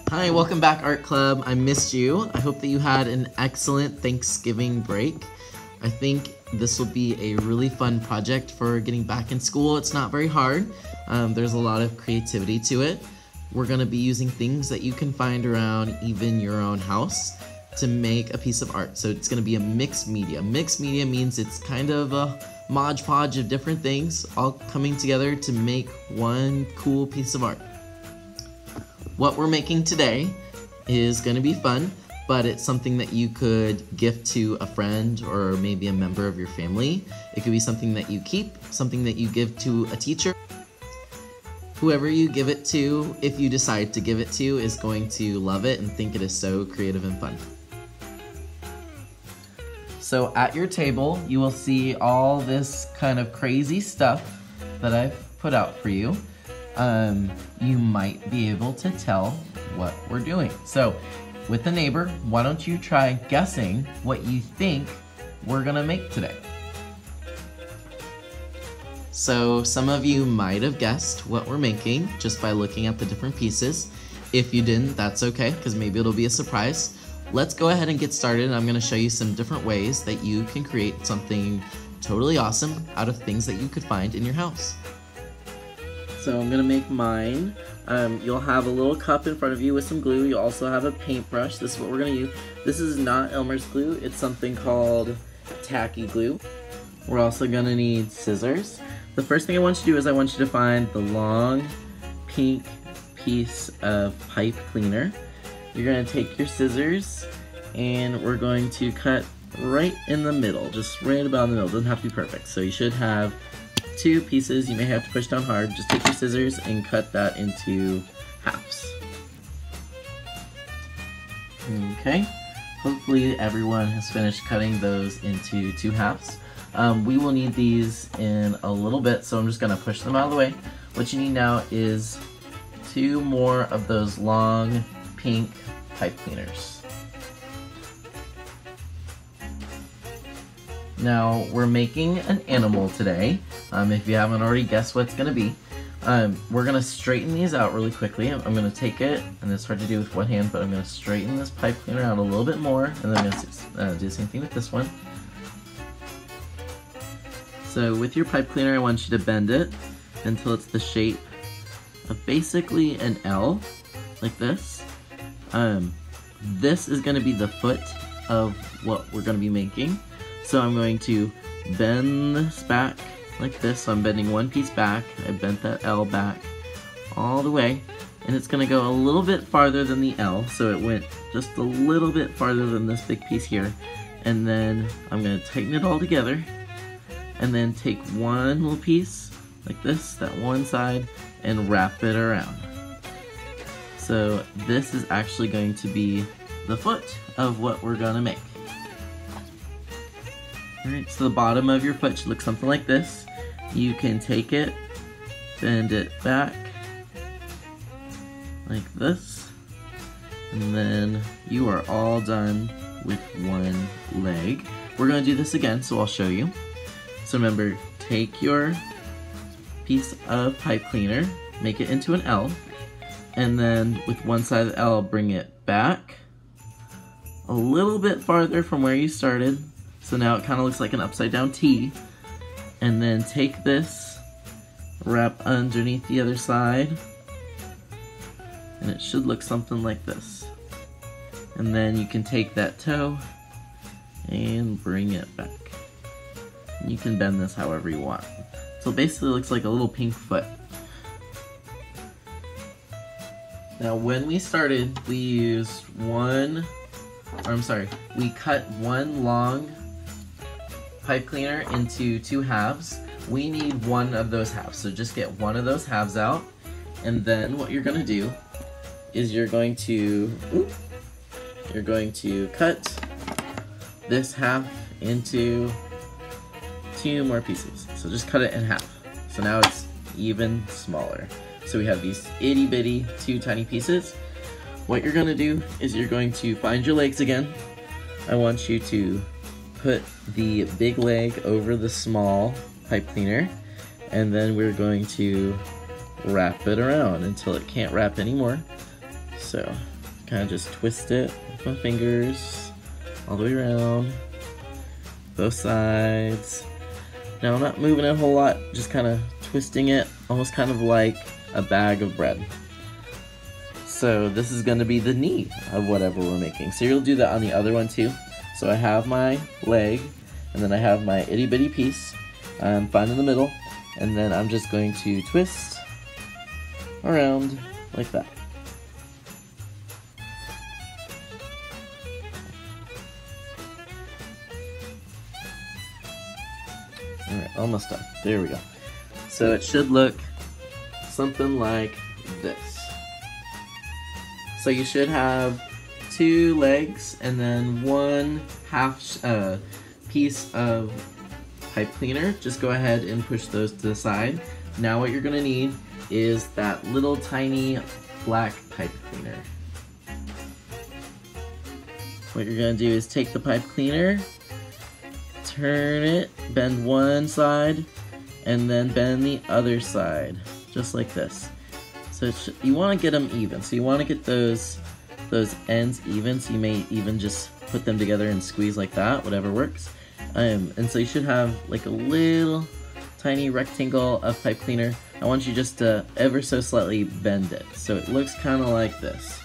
Hi, welcome back Art Club. I missed you. I hope that you had an excellent Thanksgiving break. I think this will be a really fun project for getting back in school. It's not very hard. There's a lot of creativity to it. We're gonna be using things that you can find around even your own house to make a piece of art. So it's gonna be a mixed media. Mixed media means it's kind of a Mod Podge of different things all coming together to make one cool piece of art. What we're making today is going to be fun, but it's something that you could gift to a friend or maybe a member of your family. It could be something that you keep, something that you give to a teacher. Whoever you give it to, if you decide to give it to, is going to love it and think it is so creative and fun. So at your table, you will see all this kind of crazy stuff that I've put out for you. You might be able to tell what we're doing. So with a neighbor, why don't you try guessing what you think we're gonna make today? So some of you might have guessed what we're making just by looking at the different pieces. If you didn't, that's okay, because maybe it'll be a surprise. Let's go ahead and get started. I'm gonna show you some different ways that you can create something totally awesome out of things that you could find in your house. So I'm gonna make mine. You'll have a little cup in front of you with some glue. You'll also have a paintbrush. This is what we're gonna use. This is not Elmer's glue. It's something called tacky glue. We're also gonna need scissors. The first thing I want you to do is I want you to find the long pink piece of pipe cleaner. You're gonna take your scissors and we're going to cut right in the middle, just right about in the middle. It doesn't have to be perfect. So you should have two pieces. You may have to push down hard. Just take your scissors and cut that into halves. Okay, hopefully everyone has finished cutting those into two halves. We will need these in a little bit, so I'm just gonna push them out of the way. What you need now is two more of those long pink pipe cleaners. Now, we're making an animal today. If you haven't already guessed what it's gonna be. We're gonna straighten these out really quickly. I'm gonna take it, and it's hard to do with one hand, but I'm gonna straighten this pipe cleaner out a little bit more, and then I'm gonna do the same thing with this one. So with your pipe cleaner, I want you to bend it until it's the shape of basically an L, like this. This is gonna be the foot of what we're gonna be making. So I'm going to bend this back like this. So I'm bending one piece back. I bent that L back all the way. And it's gonna go a little bit farther than the L. So it went just a little bit farther than this big piece here. And then I'm gonna tighten it all together. And then take one little piece like this, that one side, and wrap it around. So this is actually going to be the foot of what we're gonna make. Alright, so the bottom of your foot should look something like this. You can take it, bend it back, like this, and then you are all done with one leg. We're going to do this again, so I'll show you. So remember, take your piece of pipe cleaner, make it into an L, and then with one side of the L, bring it back a little bit farther from where you started. So now it kind of looks like an upside down T. And then take this, wrap underneath the other side, and it should look something like this. And then you can take that toe and bring it back. You can bend this however you want. So basically it looks like a little pink foot. Now when we started, we cut one long pipe cleaner into two halves. We need one of those halves, so just get one of those halves out, and then what you're gonna do is you're going to cut this half into two more pieces. So just cut it in half. So now it's even smaller. So we have these itty bitty two tiny pieces. What you're gonna do is you're going to find your legs again. I want you to put the big leg over the small pipe cleaner, and then we're going to wrap it around until it can't wrap anymore. So kind of just twist it with my fingers all the way around, both sides. Now I'm not moving it a whole lot, just kind of twisting it, almost kind of like a bag of bread. So this is going to be the knee of whatever we're making. So you'll do that on the other one too. So I have my leg, and then I have my itty bitty piece. I'm fine in the middle, and then I'm just going to twist around like that. Alright, almost done. There we go. So it should look something like this. So you should have 2 legs and then 1 half piece of pipe cleaner. Just go ahead and push those to the side. Now what you're gonna need is that little tiny black pipe cleaner. What you're gonna do is take the pipe cleaner, turn it, bend one side, and then bend the other side, just like this. So you want to get them even. So you want to get those ends even. So you may even just put them together and squeeze like that, whatever works. And so you should have like a little tiny rectangle of pipe cleaner. I want you just to ever so slightly bend it, so it looks kind of like this.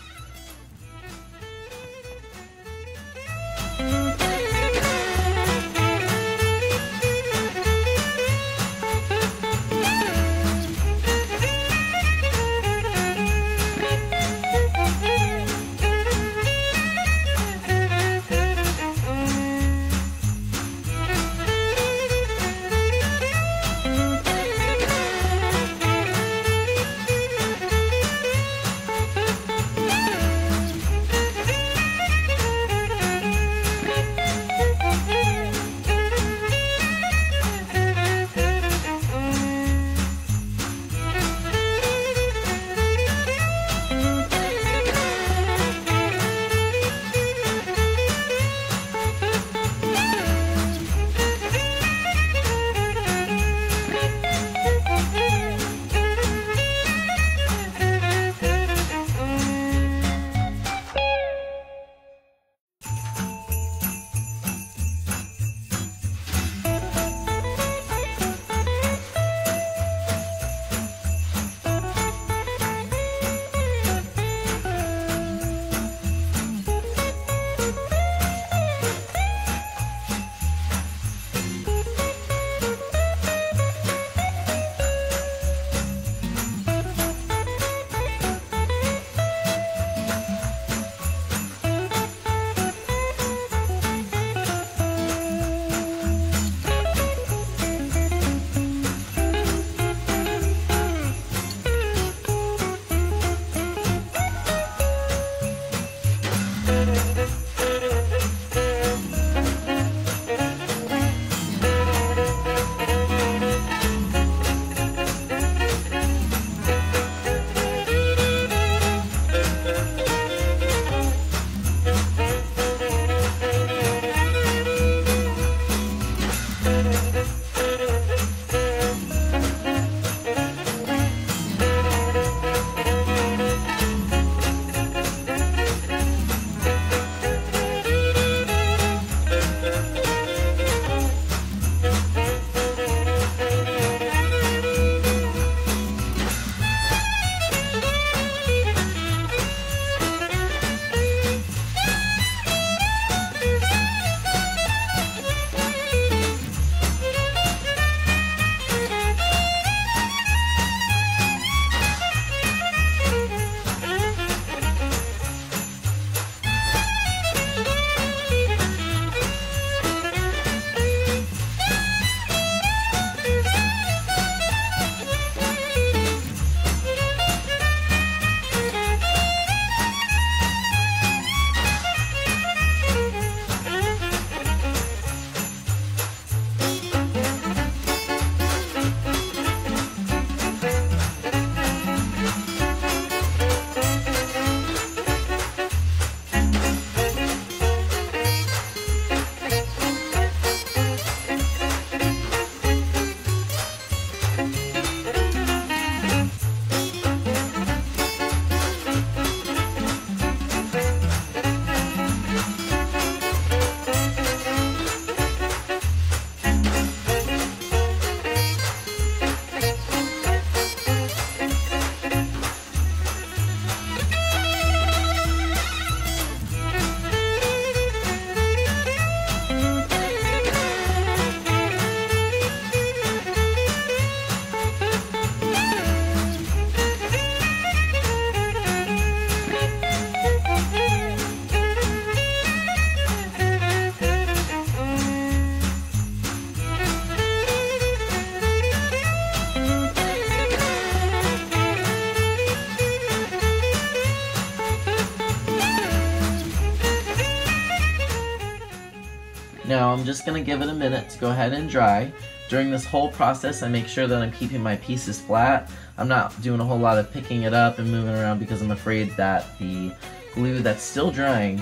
Now I'm just gonna give it a minute to go ahead and dry. During this whole process, I make sure that I'm keeping my pieces flat. I'm not doing a whole lot of picking it up and moving around because I'm afraid that the glue that's still drying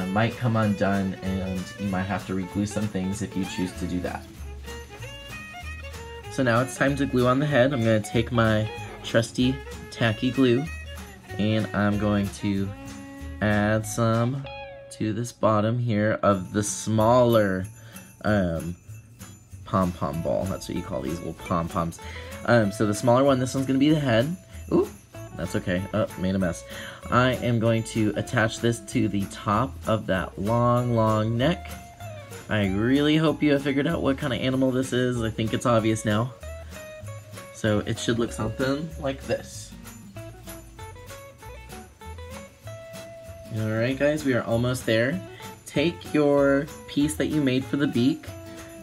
might come undone, and you might have to re-glue some things if you choose to do that. So now it's time to glue on the head. I'm going to take my trusty tacky glue and I'm going to add some to this bottom here of the smaller pom-pom ball. That's what you call these little pom-poms. So the smaller one, this one's going to be the head. Ooh, that's okay. Oh, made a mess. I am going to attach this to the top of that long neck. I really hope you have figured out what kind of animal this is. I think it's obvious now. So it should look something like this. Alright guys, we are almost there. Take your piece that you made for the beak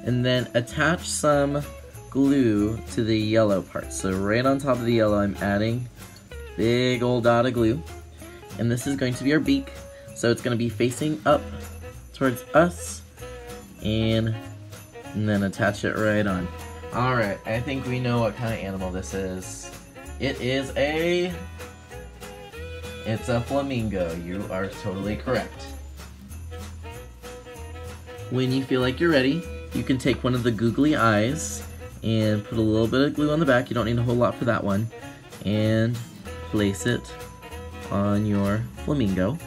and then attach some glue to the yellow part. So right on top of the yellow, I'm adding big old dot of glue. And this is going to be our beak. So it's going to be facing up towards us. And then attach it right on. Alright, I think we know what kind of animal this is. It's a flamingo. You are totally correct. When you feel like you're ready, you can take one of the googly eyes and put a little bit of glue on the back. You don't need a whole lot for that one. And place it on your flamingo.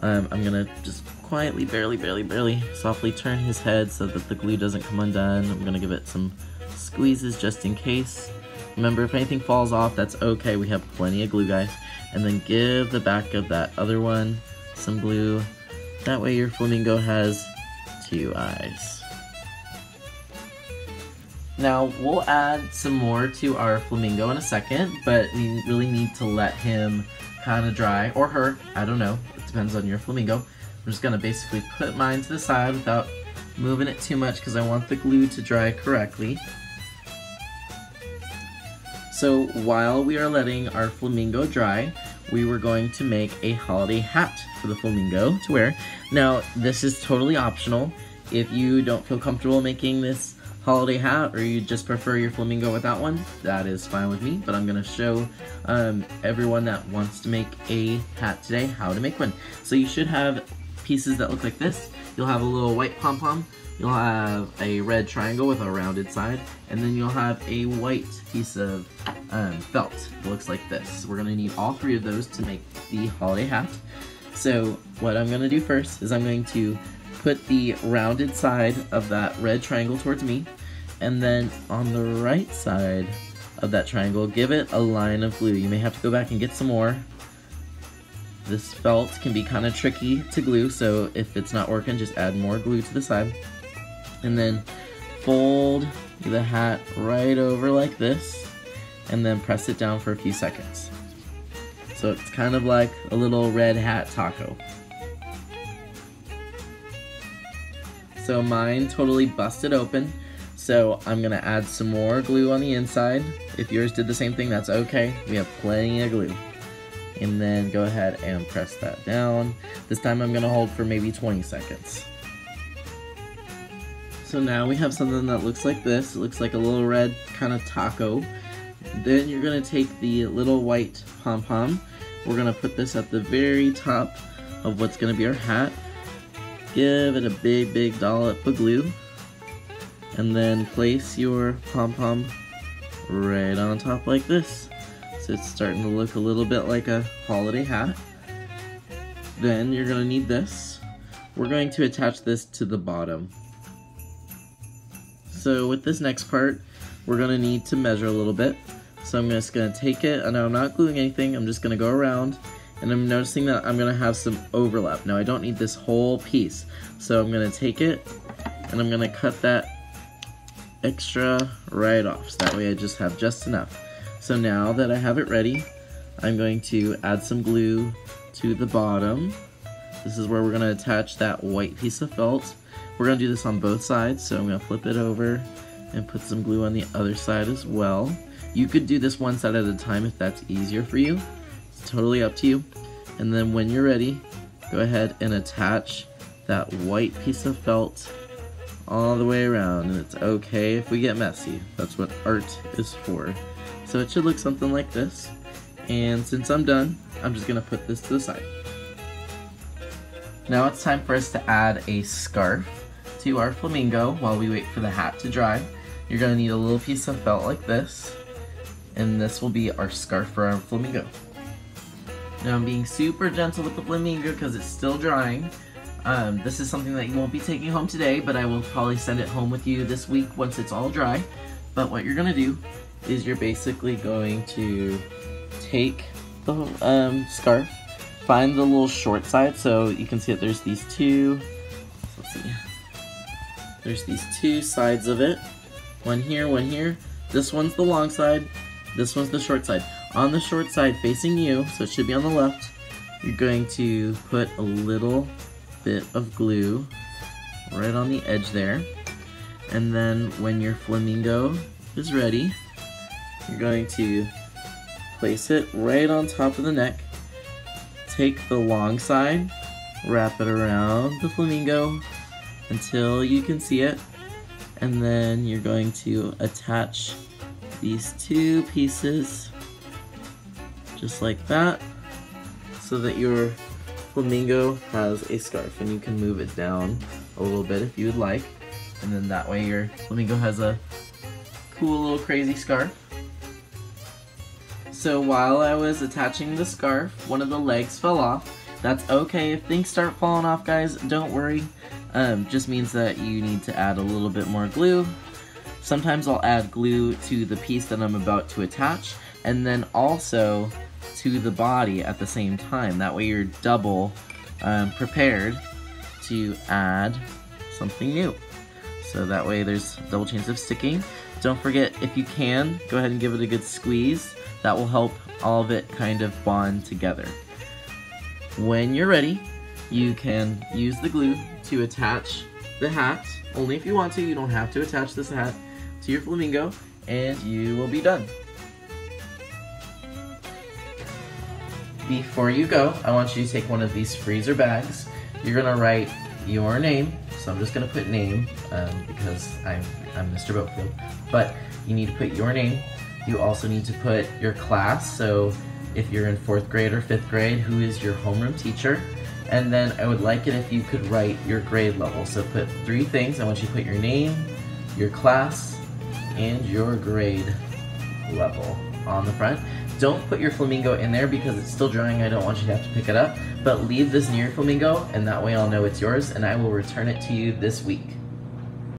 I'm gonna just quietly, barely, softly turn his head so that the glue doesn't come undone. I'm gonna give it some squeezes just in case. Remember, if anything falls off, that's okay. We have plenty of glue, guys. And then give the back of that other one some glue. That way your flamingo has 2 eyes. Now, we'll add some more to our flamingo in a second, but we really need to let him kind of dry, or her, I don't know. It depends on your flamingo. I'm just gonna basically put mine to the side without moving it too much because I want the glue to dry correctly. So while we are letting our flamingo dry, we were going to make a holiday hat for the flamingo to wear. Now, this is totally optional. If you don't feel comfortable making this holiday hat, or you just prefer your flamingo without one, that is fine with me, but I'm gonna show everyone that wants to make a hat today how to make one. So you should have pieces that look like this. You'll have a little white pom-pom, you'll have a red triangle with a rounded side, and then you'll have a white piece of felt. It looks like this. We're gonna need all 3 of those to make the holiday hat. So what I'm gonna do first is I'm going to put the rounded side of that red triangle towards me, and then on the right side of that triangle, give it a line of glue. You may have to go back and get some more. This felt can be kind of tricky to glue, so if it's not working, just add more glue to the side. And then fold the hat right over like this, and then press it down for a few seconds. So it's kind of like a little red hat taco. So mine totally busted open, so I'm gonna add some more glue on the inside. If yours did the same thing, that's okay. We have plenty of glue. And then go ahead and press that down. This time I'm gonna hold for maybe 20 seconds. So now we have something that looks like this. It looks like a little red kind of taco. Then you're gonna take the little white pom-pom. We're gonna put this at the very top of what's gonna be our hat. Give it a big dollop of glue. And then place your pom-pom right on top like this. So it's starting to look a little bit like a holiday hat. Then you're gonna need this. We're going to attach this to the bottom. So with this next part, we're gonna need to measure a little bit. So I'm just gonna take it, and I'm not gluing anything, I'm just gonna go around, and I'm noticing that I'm gonna have some overlap. Now I don't need this whole piece, so I'm gonna take it, and I'm gonna cut that extra right off, so that way I just have just enough. So now that I have it ready, I'm going to add some glue to the bottom. This is where we're gonna attach that white piece of felt. We're gonna do this on both sides, so I'm gonna flip it over and put some glue on the other side as well. You could do this one side at a time if that's easier for you. It's totally up to you. And then when you're ready, go ahead and attach that white piece of felt all the way around, and it's okay if we get messy. That's what art is for. So it should look something like this. And since I'm done, I'm just gonna put this to the side. Now it's time for us to add a scarf to our flamingo while we wait for the hat to dry. You're gonna need a little piece of felt like this, and this will be our scarf for our flamingo. Now I'm being super gentle with the flamingo because it's still drying. This is something that you won't be taking home today, but I will probably send it home with you this week once it's all dry. But what you're gonna do is you're basically going to take the scarf, find the little short side, so you can see that there's these two, let's see, there's these two sides of it. One here, one here. This one's the long side, this one's the short side. On the short side facing you, so it should be on the left, you're going to put a little bit of glue right on the edge there, and then when your flamingo is ready, you're going to place it right on top of the neck, take the long side, wrap it around the flamingo until you can see it, and then you're going to attach these two pieces just like that, so that your flamingo has a scarf, and you can move it down a little bit if you would like, and then that way your flamingo has a cool little crazy scarf. So while I was attaching the scarf, one of the legs fell off. That's okay if things start falling off, guys, don't worry. Just means that you need to add a little bit more glue. Sometimes I'll add glue to the piece that I'm about to attach, and then also to the body at the same time. That way you're double prepared to add something new. So that way there's double chance of sticking. Don't forget, if you can, go ahead and give it a good squeeze. That will help all of it kind of bond together. When you're ready, you can use the glue to attach the hat. Only if you want to, you don't have to attach this hat to your flamingo, and you will be done. Before you go, I want you to take one of these freezer bags. You're gonna write your name, so I'm just gonna put name because I'm Mr. Boatfield, but you need to put your name. You also need to put your class, so if you're in 4th grade or 5th grade, who is your homeroom teacher, and then I would like it if you could write your grade level. So put 3 things. I want you to put your name, your class, and your grade level on the front. Don't put your flamingo in there because it's still drying. I don't want you to have to pick it up, but leave this near your flamingo, and that way I'll know it's yours, and I will return it to you this week.